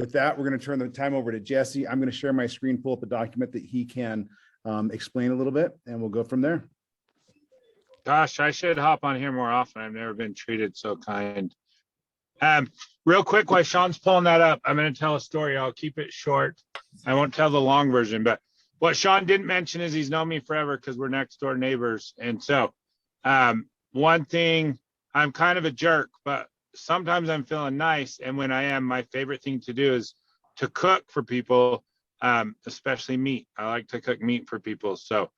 with that, we're going to turn the time over to Jesse. I'm going to share my screen, pull up a document that he can explain a little bit, and we'll go from there. Gosh, I should hop on here more often. I've never been treated so kind. Real quick, while Sean's pulling that up, I'm going to tell a story. I'll keep it short. I won't tell the long version, but what Sean didn't mention is he's known me forever because we're next door neighbors. And so one thing, I'm kind of a jerk, but sometimes I'm feeling nice. And when I am, my favorite thing to do is to cook for people, especially meat. I like to cook meat for people. So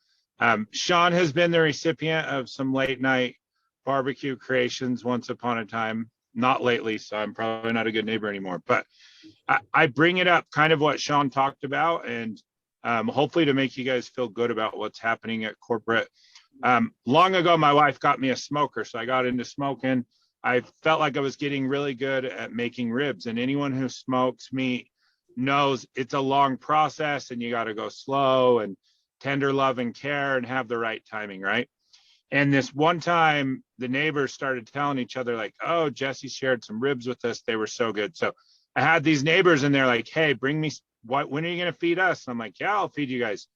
Sean has been the recipient of some late night barbecue creations once upon a time. Not lately, so I'm probably not a good neighbor anymore. But I bring it up, kind of what Sean talked about, and hopefully to make you guys feel good about what's happening at corporate. Long ago, my wife got me a smoker, so I got into smoking. I felt like I was getting really good at making ribs, and anyone who smokes meat knows it's a long process, and you got to go slow and tender love and care and have the right timing, right? And this one time, the neighbors started telling each other like, oh, Jesse shared some ribs with us. They were so good. So I had these neighbors and they're like, hey, bring me, when are you going to feed us? And I'm like, yeah, I'll feed you guys.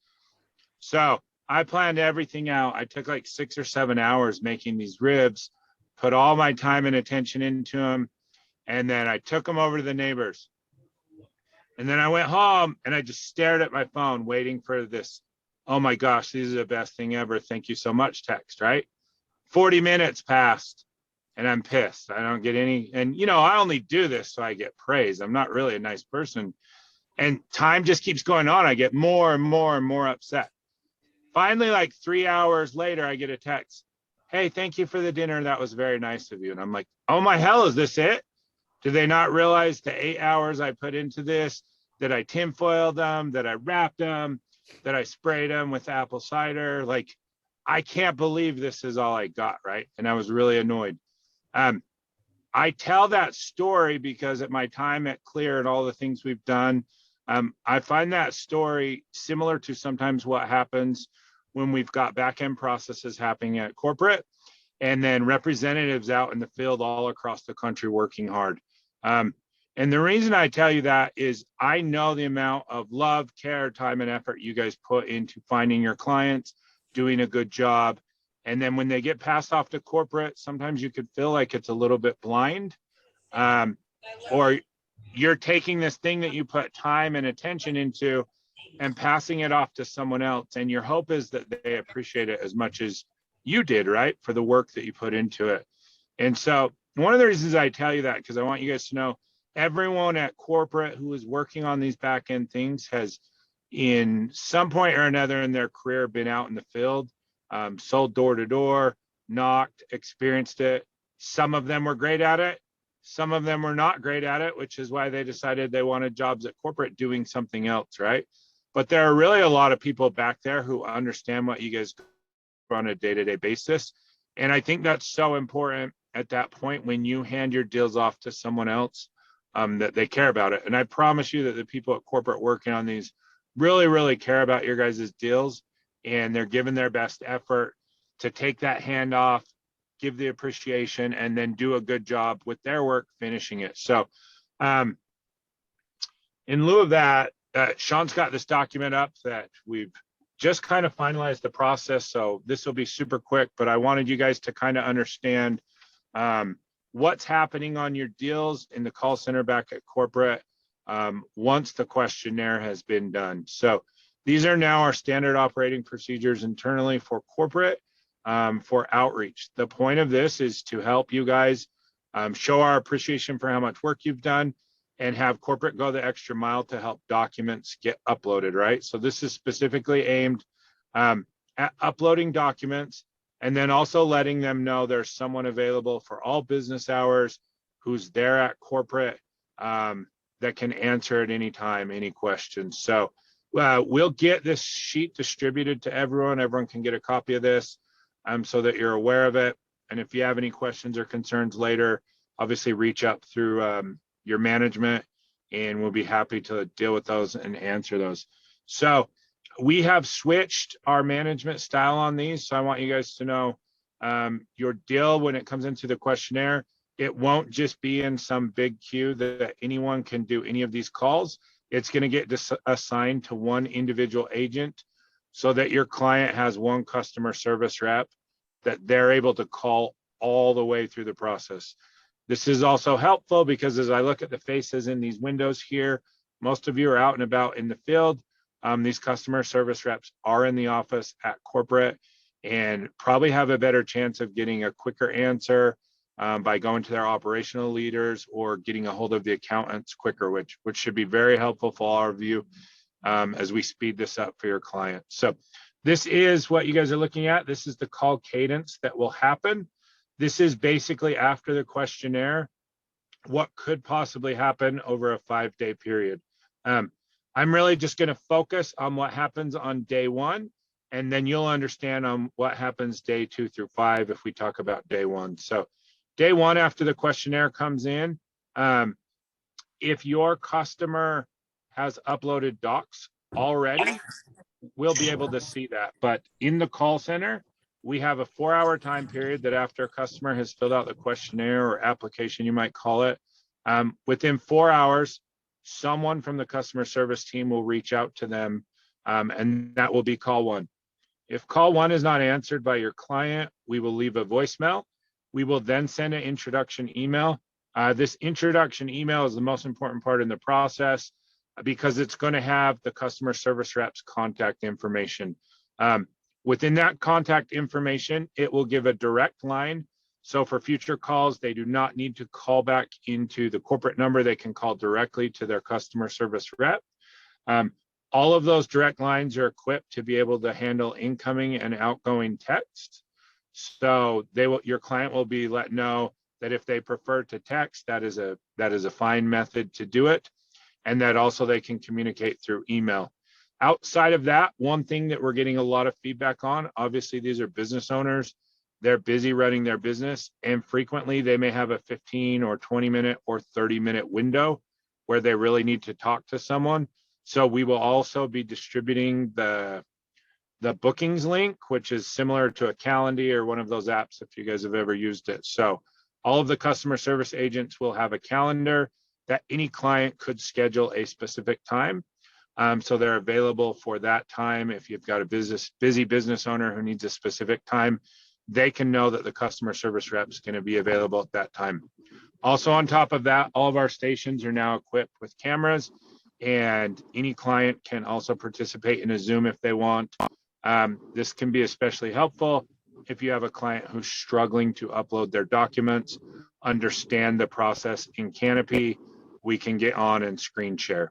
So I planned everything out. I took like 6 or 7 hours making these ribs, put all my time and attention into them. And then I took them over to the neighbors. And then I went home and I just stared at my phone waiting for this, oh my gosh, this is the best thing ever. Thank you so much text, right? 40 minutes passed and I'm pissed. I don't get any, and you know, I only do this so I get praise. I'm not really a nice person. And time just keeps going on. I get more and more and more upset. Finally, like 3 hours later, I get a text. Hey, thank you for the dinner. That was very nice of you. And I'm like, oh my hell, is this it? Do they not realize the 8 hours I put into this, that I tinfoiled them, that I wrapped them, that I sprayed them with apple cider? Like, I can't believe this is all I got, right? And I was really annoyed. I tell that story because at my time at Clear and all the things we've done, I find that story similar to sometimes what happens when we've got back-end processes happening at corporate and then representatives out in the field all across the country working hard. And the reason I tell you that is I know the amount of love, care, time, and effort you guys put into finding your clients, doing a good job. And then when they get passed off to corporate, sometimes you could feel like it's a little bit blind, or you're taking this thing that you put time and attention into and passing it off to someone else. And your hope is that they appreciate it as much as you did, right? For the work that you put into it. And so one of the reasons I tell you that, because I want you guys to know, everyone at corporate who is working on these back end things has in some point or another in their career been out in the field, sold door to door, knocked, experienced it. Some of them were great at it. Some of them were not great at it, which is why they decided they wanted jobs at corporate doing something else, right? But there are really a lot of people back there who understand what you guys do on a day-to-day basis. And I think that's so important at that point when you hand your deals off to someone else, that they care about it. And I promise you that the people at corporate working on these really, really care about your guys' deals, and they're giving their best effort to take that hand off, give the appreciation, and then do a good job with their work finishing it. So in lieu of that, Sean's got this document up that we've just kind of finalized the process. So this will be super quick, but I wanted you guys to kind of understand what's happening on your deals in the call center back at corporate once the questionnaire has been done. So these are now our standard operating procedures internally for corporate for outreach. The point of this is to help you guys show our appreciation for how much work you've done and have corporate go the extra mile to help documents get uploaded, right? So this is specifically aimed at uploading documents and then also letting them know there's someone available for all business hours who's there at corporate that can answer at any time, any questions. So we'll get this sheet distributed to everyone. Everyone can get a copy of this so that you're aware of it. And if you have any questions or concerns later, obviously reach up through your management and we'll be happy to deal with those and answer those. So we have switched our management style on these. So I want you guys to know your deal when it comes into the questionnaire It won't just be in some big queue that anyone can do any of these calls. It's going to get assigned to one individual agent so that your client has one customer service rep that they're able to call all the way through the process. This is also helpful because as I look at the faces in these windows here, most of you are out and about in the field. These customer service reps are in the office at corporate and probably have a better chance of getting a quicker answer by going to their operational leaders or getting a hold of the accountants quicker, which should be very helpful for all of you as we speed this up for your clients. So this is what you guys are looking at. This is the call cadence that will happen. This is basically after the questionnaire, what could possibly happen over a 5-day period. I'm really just going to focus on what happens on day 1, and then you'll understand on what happens day 2 through 5 if we talk about day 1. So day 1 after the questionnaire comes in, if your customer has uploaded docs already, we'll be able to see that. But in the call center, we have a 4-hour time period that after a customer has filled out the questionnaire or application, you might call it, within 4 hours, someone from the customer service team will reach out to them, and that will be call 1. If call 1 is not answered by your client, we will leave a voicemail. We will then send an introduction email. This introduction email is the most important part in the process because it's going to have the customer service rep's contact information. Within that contact information, it will give a direct line. So for future calls, they do not need to call back into the corporate number. They can call directly to their customer service rep. All of those direct lines are equipped to be able to handle incoming and outgoing text. So your client will be let know that if they prefer to text, that is a fine method to do it, and that also they can communicate through email. Outside of that, one thing that we're getting a lot of feedback on, obviously these are business owners, they're busy running their business, and frequently they may have a 15 or 20-minute or 30-minute window where they really need to talk to someone. So we will also be distributing the bookings link, which is similar to a Calendly or one of those apps if you guys have ever used it. So all of the customer service agents will have a calendar that any client could schedule a specific time. So they're available for that time. If you've got a busy business owner who needs a specific time, they can know that the customer service rep is going to be available at that time. Also on top of that, all of our stations are now equipped with cameras, and any client can also participate in a Zoom if they want. This can be especially helpful if you have a client who's struggling to upload their documents, understand the process in Canopy, we can get on and screen share.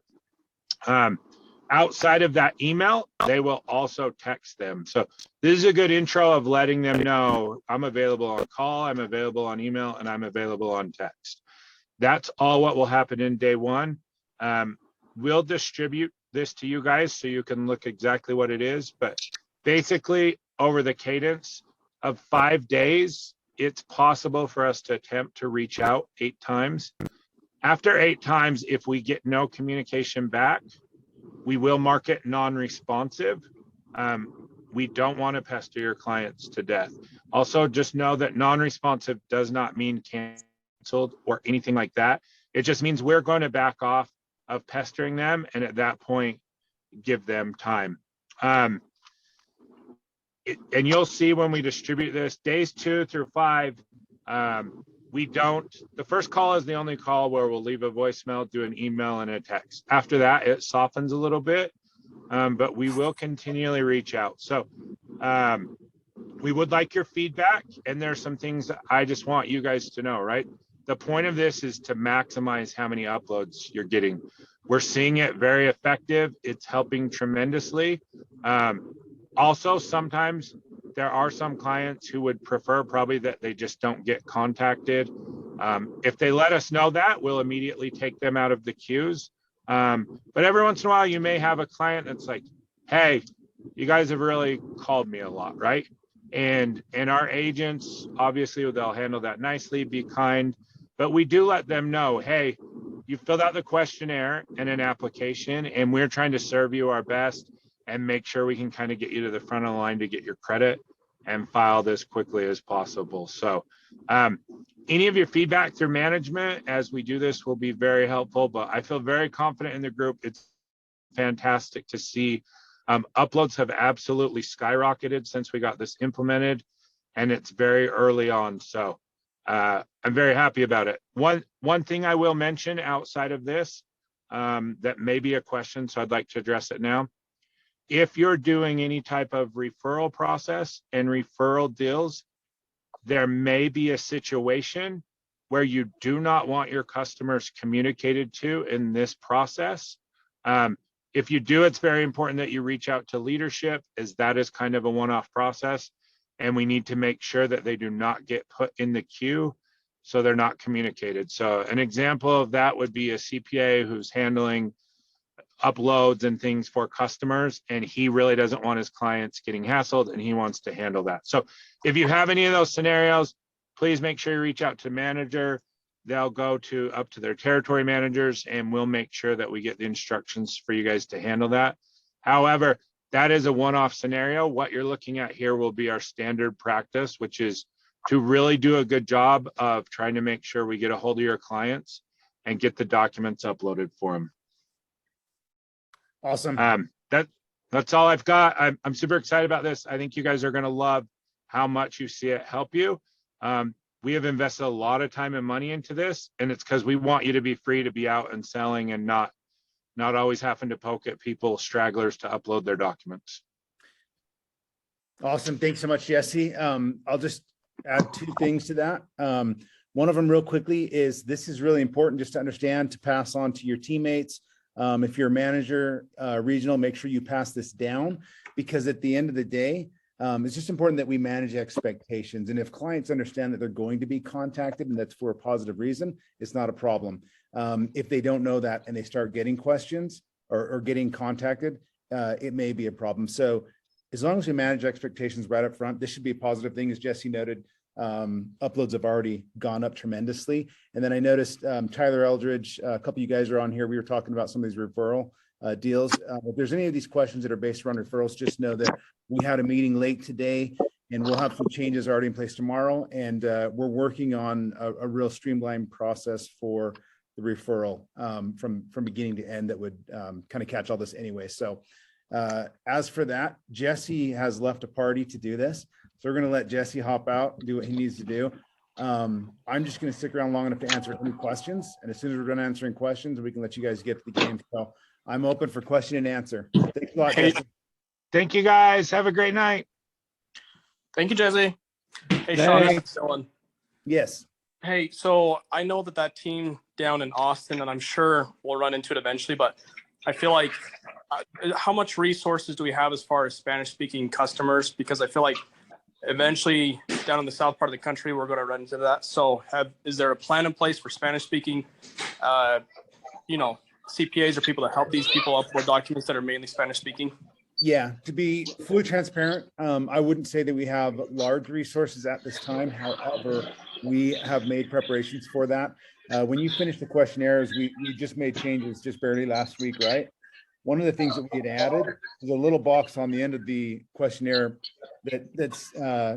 Outside of that email, they will also text them. So this is a good intro of letting them know I'm available on call, I'm available on email, and I'm available on text. That's all what will happen in day 1. We'll distribute this to you guys so you can look exactly what it is. But basically, over the cadence of 5 days, it's possible for us to attempt to reach out 8 times. After 8 times, if we get no communication back, we will mark it non-responsive. We don't want to pester your clients to death. Also, just know that non-responsive does not mean canceled or anything like that. It just means we're going to back off of pestering them, and at that point, give them time. And you'll see when we distribute this, days 2 through 5, the first call is the only call where we'll leave a voicemail, do an email, and a text. After that, it softens a little bit, but we will continually reach out. So we would like your feedback, and there's some things that I just want you guys to know, right? The point of this is to maximize how many uploads you're getting. We're seeing it very effective. It's helping tremendously. Also, sometimes there are some clients who would prefer probably that they just don't get contacted. If they let us know that, we'll immediately take them out of the queues. But every once in a while, you may have a client that's like, hey, you guys have really called me a lot, right? And our agents, obviously, they'll handle that nicely, be kind. But we do let them know, hey, you filled out the questionnaire and an application, and we're trying to serve you our best and make sure we can kind of get you to the front of the line to get your credit and file this quickly as possible. So Any of your feedback through management as we do this will be very helpful, but I feel very confident in the group. It's fantastic to see. Uploads have absolutely skyrocketed since we got this implemented, and it's very early on. So I'm very happy about it. One thing I will mention outside of this, that may be a question, so I'd like to address it now. If you're doing any type of referral process and referral deals, there may be a situation where you do not want your customers communicated to in this process. If you do, it's very important that you reach out to leadership, as that is kind of a one-off process. And we need to make sure that they do not get put in the queue so they're not communicated. So an example of that would be a CPA who's handling uploads and things for customers, and he really doesn't want his clients getting hassled, and he wants to handle that. So if you have any of those scenarios, please make sure you reach out to manager. They'll go up to their territory managers, and we'll make sure that we get the instructions for you guys to handle that. However, that is a one-off scenario. What you're looking at here will be our standard practice, which is to really do a good job of trying to make sure we get a hold of your clients and get the documents uploaded for them. Awesome. That's all I've got. I'm super excited about this. I think you guys are going to love how much you see it help you. We have invested a lot of time and money into this, and it's because we want you to be free to be out and selling and not always having to poke at people, stragglers, to upload their documents. Awesome. Thanks so much, Jesse. I'll just add 2 things to that. One of them real quickly is this is really important just to understand, to pass on to your teammates. If you're a manager, regional, make sure you pass this down, because at the end of the day, it's just important that we manage expectations. And if clients understand that they're going to be contacted and that's for a positive reason, it's not a problem. If they don't know that and they start getting questions or getting contacted, it may be a problem. So as long as we manage expectations right up front, this should be a positive thing. As Jesse noted, uploads have already gone up tremendously. And then I noticed Tyler Eldridge, a couple of you guys are on here. We were talking about some of these referral deals. If there's any of these questions that are based around referrals, just know that we had a meeting late today, and we'll have some changes already in place tomorrow. And we're working on a real streamlined process for the referral from beginning to end that would kind of catch all this anyway. So as for that, Jesse has left a party to do this. So we're going to let Jesse hop out and do what he needs to do. I'm just going to stick around long enough to answer any questions. And as soon as we're done answering questions, we can let you guys get to the game. So I'm open for question and answer. Thanks a lot, Jesse. Thank you, guys. Have a great night. Thank you, Jesse. Hey, Sean, this is Dylan. Yes. Hey, so I know that team down in Austin, and I'm sure we'll run into it eventually, but I feel like how much resources do we have as far as Spanish-speaking customers? Because I feel like eventually down in the south part of the country, we're going to run into that. So is there a plan in place for Spanish-speaking, CPAs or people to help these people upload documents that are mainly Spanish-speaking? Yeah, to be fully transparent, I wouldn't say that we have large resources at this time. However, we have made preparations for that. When you finish the questionnaires, we just made changes just barely last week, right? One of the things that we had added is a little box on the end of the questionnaire that's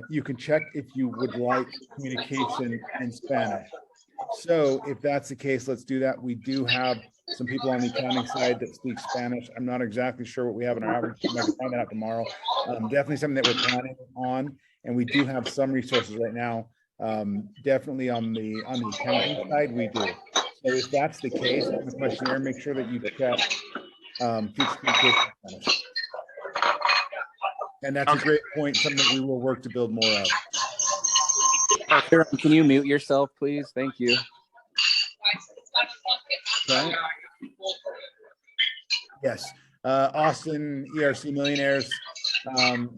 you can check if you would like communication in Spanish. So if that's the case, let's do that. We do have some people on the accounting side that speak Spanish. I'm not exactly sure what we have in our average. I can find that out tomorrow. Definitely something that we're planning on, and we do have some resources right now. Definitely on the accounting side, we do. So if that's the case, on the questionnaire, make sure that you check future communication in Spanish. And that's a great point, something that we will work to build more of. Can you mute yourself, please? Thank you. Okay. Yes. Austin ERC Millionaires.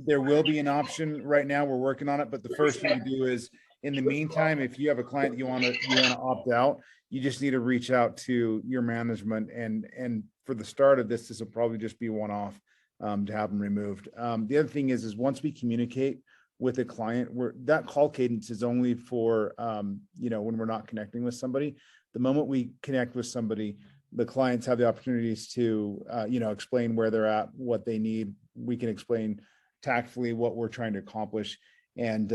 There will be an option right now. We're working on it, but the first thing to do is, in the meantime, if you have a client that you want to opt out, you just need to reach out to your management. And for the start of this will probably just be one-off to have them removed. The other thing is once we communicate with a client, that call cadence is only for when we're not connecting with somebody. The moment we connect with somebody, the clients have the opportunities to explain where they're at, what they need. We can explain tactfully what we're trying to accomplish, and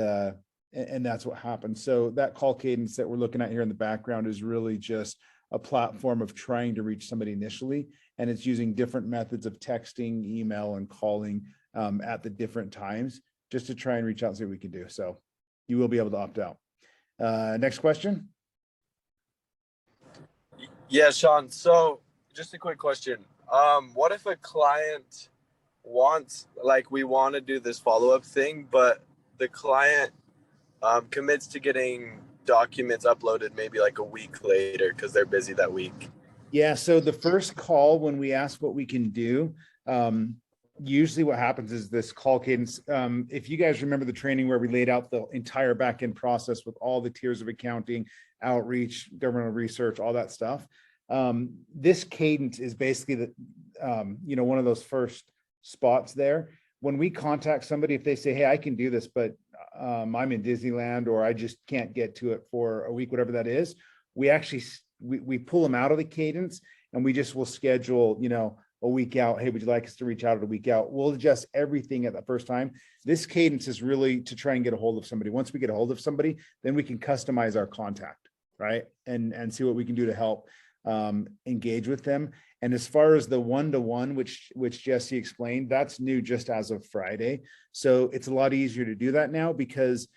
and that's what happens. So that call cadence that we're looking at here in the background is really just a platform of trying to reach somebody initially. And it's using different methods of texting, email, and calling at the different times just to try and reach out and see what we can do. So you will be able to opt out. Next question. Yeah, Sean. So just a quick question. What if a client wants, like, we want to do this follow-up thing, but the client commits to getting documents uploaded maybe like a week later because they're busy that week? Yeah. So the first call, when we ask what we can do, usually what happens is this call cadence. If you guys remember the training where we laid out the entire back-end process with all the tiers of accounting, outreach, governmental research, all that stuff. This cadence is basically the, one of those first spots there. When we contact somebody, if they say, hey, I can do this, but I'm in Disneyland, or I just can't get to it for a week, whatever that is, we actually, we pull them out of the cadence, and we just will schedule, a week out. Hey, would you like us to reach out at a week out? We'll adjust everything at the first time. This cadence is really to try and get a hold of somebody. Once we get a hold of somebody, then we can customize our contact, right? And see what we can do to help engage with them. And as far as the one-to-one, which Jesse explained, that's new just as of Friday. So it's a lot easier to do that now because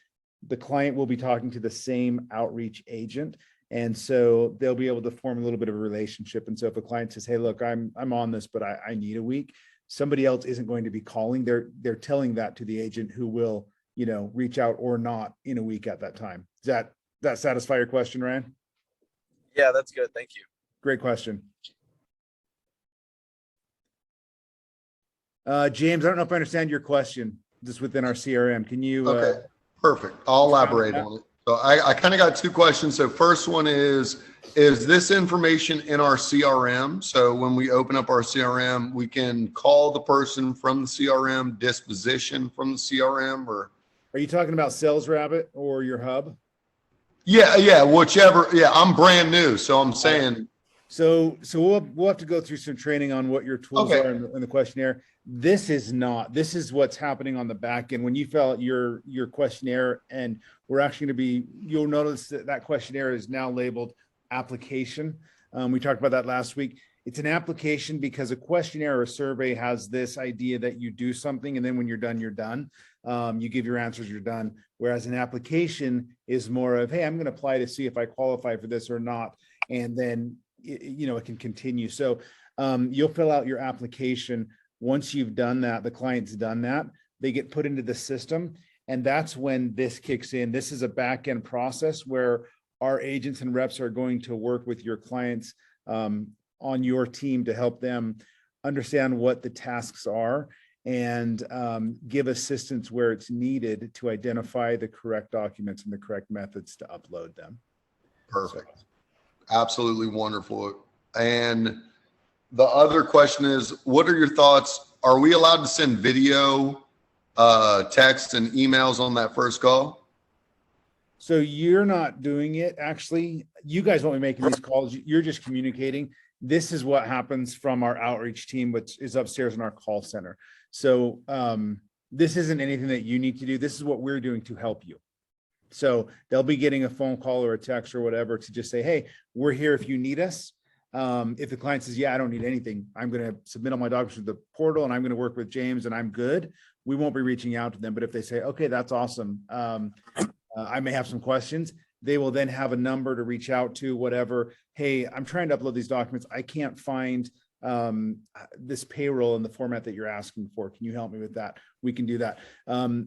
the client will be talking to the same outreach agent. And so they'll be able to form a little bit of a relationship. And so if a client says, hey, look, I'm on this, but I need a week, somebody else isn't going to be calling. They're telling that to the agent, who will, reach out or not in a week at that time. Does that satisfy your question, Ryan? Yeah, that's good. Thank you. Great question. James, I don't know if I understand your question just within our CRM. Can you? Okay, perfect. I'll elaborate on it. So I kind of got two questions. So first one is this information in our CRM? So when we open up our CRM, we can call the person from the CRM, disposition from the CRM, or? Are you talking about Sales Rabbit or your hub? Yeah, whichever. Yeah, I'm brand new, so I'm saying. So we'll have to go through some training on what your tools are in the questionnaire. This is what's happening on the back end. When you fill out your questionnaire, and we're actually going to be, you'll notice that questionnaire is now labeled application. We talked about that last week. It's an application because a questionnaire or a survey has this idea that you do something, and then when you're done, you're done. You give your answers, you're done. Whereas an application is more of, hey, I'm going to apply to see if I qualify for this or not. And then, it can continue. So you'll fill out your application. Once you've done that, the client's done that, they get put into the system. And that's when this kicks in. This is a back-end process where our agents and reps are going to work with your clients on your team to help them understand what the tasks are and give assistance where it's needed to identify the correct documents and the correct methods to upload them. Perfect. Absolutely wonderful. And the other question is, what are your thoughts? Are we allowed to send video, text, and emails on that first call? So you're not doing it. Actually, you guys won't be making these calls. You're just communicating. This is what happens from our outreach team, which is upstairs in our call center. So this isn't anything that you need to do. This is what we're doing to help you. So they'll be getting a phone call or a text or whatever to just say, hey, we're here if you need us. If the client says, yeah, I don't need anything, I'm going to submit all my documents to the portal and I'm going to work with James and I'm good, we won't be reaching out to them. But if they say, okay, that's awesome, I may have some questions, they will then have a number to reach out to, whatever. Hey, I'm trying to upload these documents. I can't find this payroll in the format that you're asking for. Can you help me with that? We can do that.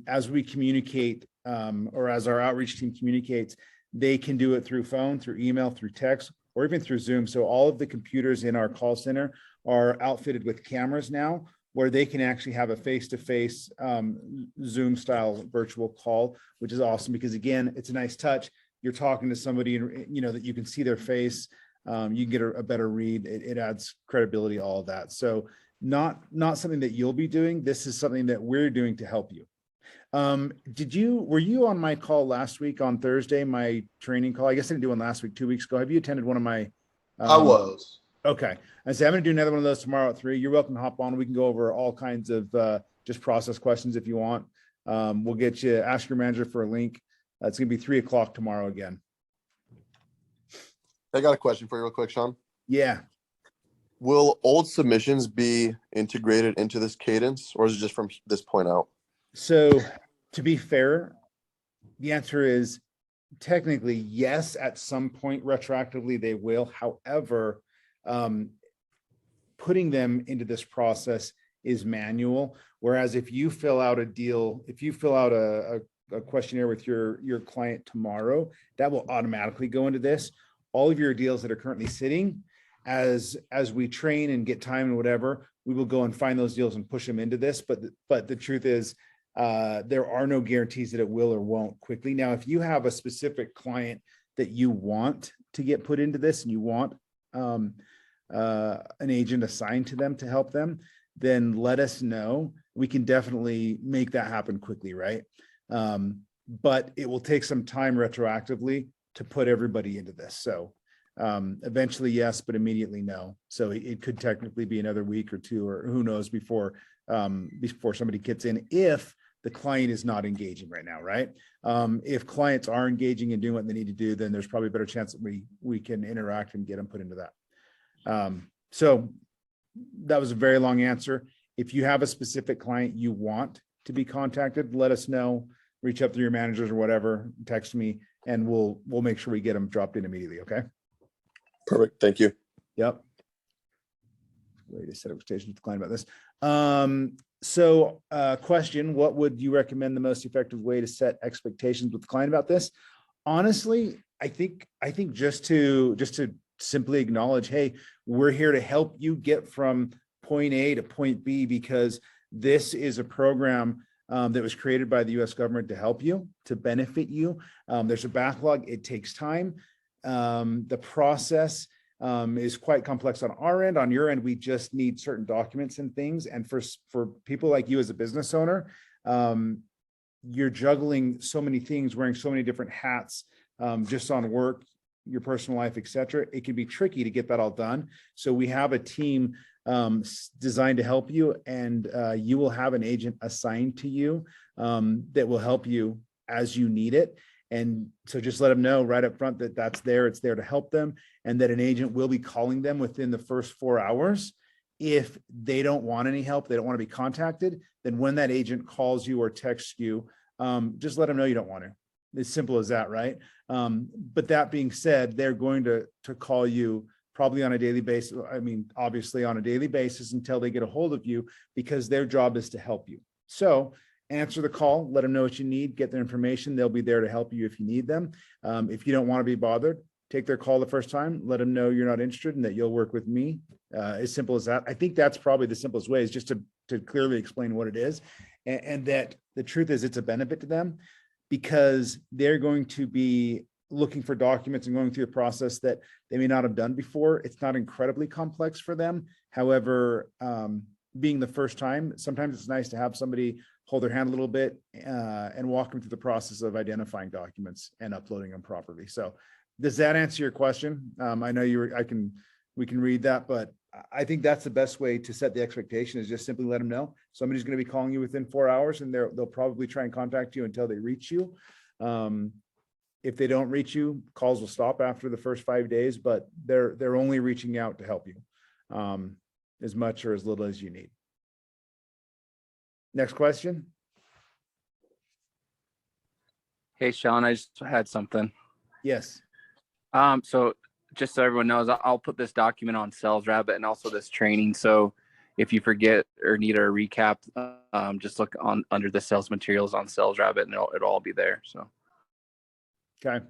As we communicate, or as our outreach team communicates, they can do it through phone, through email, through text, or even through Zoom. So all of the computers in our call center are outfitted with cameras now, where they can actually have a face-to-face Zoom style virtual call, which is awesome because, again, it's a nice touch. You're talking to somebody and that you can see their face. You can get a better read. It adds credibility, all of that. So not something that you'll be doing. This is something that we're doing to help you. Were you on my call last week on Thursday, my training call? I guess I didn't do one last week, 2 weeks ago. Have you attended one of my? I was. Okay. I say I'm going to do another one of those tomorrow at 3. You're welcome to hop on. We can go over all kinds of just process questions if you want. We'll get you, ask your manager for a link. It's going to be 3:00 tomorrow again. I got a question for you real quick, Sean. Yeah. Will old submissions be integrated into this cadence, or is it just from this point out? So to be fair, the answer is technically yes, at some point retroactively they will. However, putting them into this process is manual. Whereas if you fill out a deal, if you fill out a questionnaire with your client tomorrow, that will automatically go into this. All of your deals that are currently sitting, as we train and get time and whatever, we will go and find those deals and push them into this. But the truth is, there are no guarantees that it will or won't quickly. Now, if you have a specific client that you want to get put into this and you want an agent assigned to them to help them, then let us know. We can definitely make that happen quickly, right? But it will take some time retroactively to put everybody into this. So eventually, yes, but immediately no. So it could technically be another week or two, or who knows, before somebody gets in, if the client is not engaging right now, right? If clients are engaging and doing what they need to do, then there's probably a better chance that we can interact and get them put into that. So that was a very long answer. If you have a specific client you want to be contacted, let us know. Reach out to your managers or whatever, text me, and we'll make sure we get them dropped in immediately. Okay. Perfect. Thank you. Yep. Way to set expectations with the client about this. So question, what would you recommend the most effective way to set expectations with the client about this? Honestly, I think just to simply acknowledge, hey, we're here to help you get from point A to point B, because this is a program that was created by the U.S. government to help you, to benefit you. There's a backlog. It takes time. The process is quite complex on our end. On your end, we just need certain documents and things. And for people like you as a business owner, you're juggling so many things, wearing so many different hats, just on work, your personal life, etc. It can be tricky to get that all done. So we have a team designed to help you, and you will have an agent assigned to you that will help you as you need it. And so just let them know right up front that it's there to help them, and that an agent will be calling them within the first 4 hours. If they don't want any help, they don't want to be contacted, then when that agent calls you or texts you, just let them know you don't want to. As simple as that, right? But that being said, they're going to call you probably on a daily basis. I mean, obviously on a daily basis until they get a hold of you, because their job is to help you. So answer the call, let them know what you need, get their information. They'll be there to help you if you need them. If you don't want to be bothered, take their call the first time, let them know you're not interested and that you'll work with me. As simple as that. I think that's probably the simplest way, is just to clearly explain what it is, and that the truth is it's a benefit to them, because they're going to be looking for documents and going through a process that they may not have done before. It's not incredibly complex for them. However, being the first time, sometimes it's nice to have somebody hold their hand a little bit and walk them through the process of identifying documents and uploading them properly. So does that answer your question? I know we can read that, but I think that's the best way to set the expectation, is just simply let them know somebody's going to be calling you within 4 hours, and they'll probably try and contact you until they reach you. If they don't reach you, calls will stop after the first 5 days, but they're only reaching out to help you as much or as little as you need. Next question. Hey, Sean, I just had something. Yes. So just so everyone knows, I'll put this document on Sales Rabbit and also this training. So if you forget or need a recap, just look under the sales materials on Sales Rabbit, and it'll all be there. So. Okay.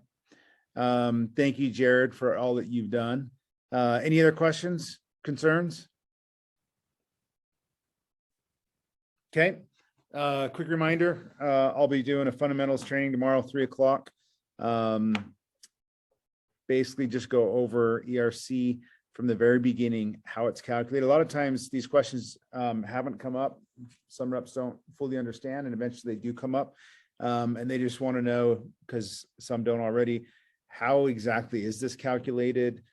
Thank you, Jared, for all that you've done. Any other questions, concerns? Okay. Quick reminder, I'll be doing a fundamentals training tomorrow, 3:00. Basically just go over ERC from the very beginning, how it's calculated. A lot of times these questions haven't come up. Some reps don't fully understand, and eventually they do come up. And they just want to know, because some don't already, how exactly is this calculated?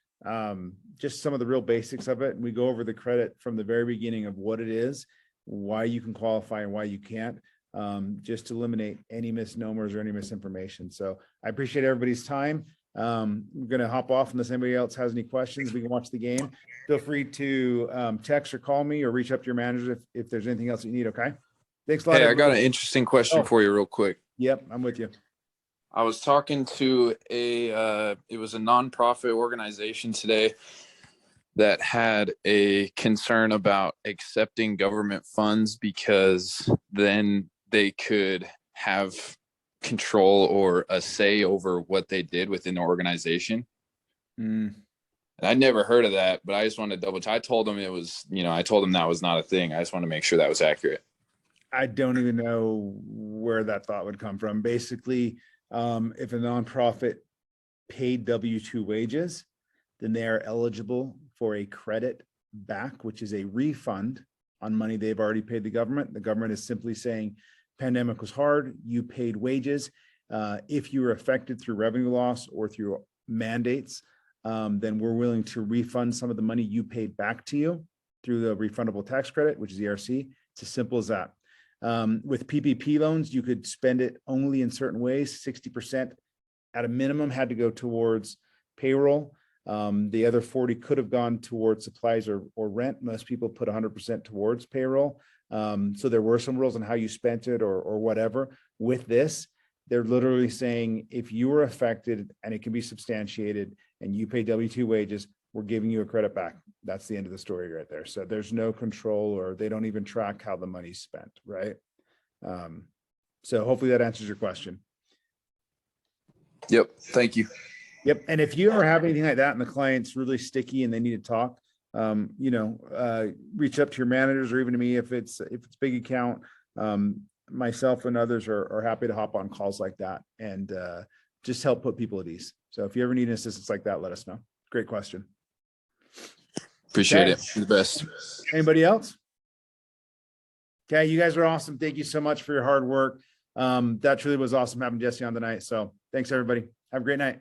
Just some of the real basics of it. And we go over the credit from the very beginning of what it is, why you can qualify and why you can't. just to eliminate any misnomers or any misinformation. So I appreciate everybody's time. We're going to hop off unless anybody else has any questions. We can watch the game. Feel free to text or call me or reach up to your manager if there's anything else you need. Okay. Thanks a lot. Hey, I got an everybody. interesting question Oh. for you real quick. Yep. I'm with you. I was talking to it was a nonprofit organization today that had a concern about accepting government funds because then they could have control or a say over what they did within the organization. Mm. And I'd never heard of that, but I just wanted to double check. I told them it was, I told them that was not a thing. I just want to make sure that was accurate. I don't even know where that thought would come from. Basically, if a nonprofit paid W-2 wages, then they are eligible for a credit back, which is a refund on money they've already paid the government. The government is simply saying, pandemic was hard, you paid wages. If you were affected through revenue loss or through mandates, then we're willing to refund some of the money you paid back to you through the refundable tax credit, which is ERC. It's as simple as that. With PPP loans, you could spend it only in certain ways. 60% at a minimum had to go towards payroll. The other 40 could have gone towards supplies or rent. Most people put 100% towards payroll. So there were some rules on how you spent it or whatever. With this, they're literally saying if you were affected and it can be substantiated and you pay W-2 wages, we're giving you a credit back. That's the end of the story right there. So there's no control or they don't even track how the money's spent, right? So hopefully that answers your question. Yep. Thank you. Yep. And if you ever have anything like that and the client's really sticky and they need to talk, reach up to your managers or even to me if it's big account. Myself and others are happy to hop on calls like that and just help put people at ease. So if you ever need assistance like that, let us know. Great question. Appreciate Okay. it. You're the best. Anybody else? Okay, you guys are awesome. Thank you so much for your hard work. That truly was awesome having Jesse on tonight. So thanks everybody. Have a great night.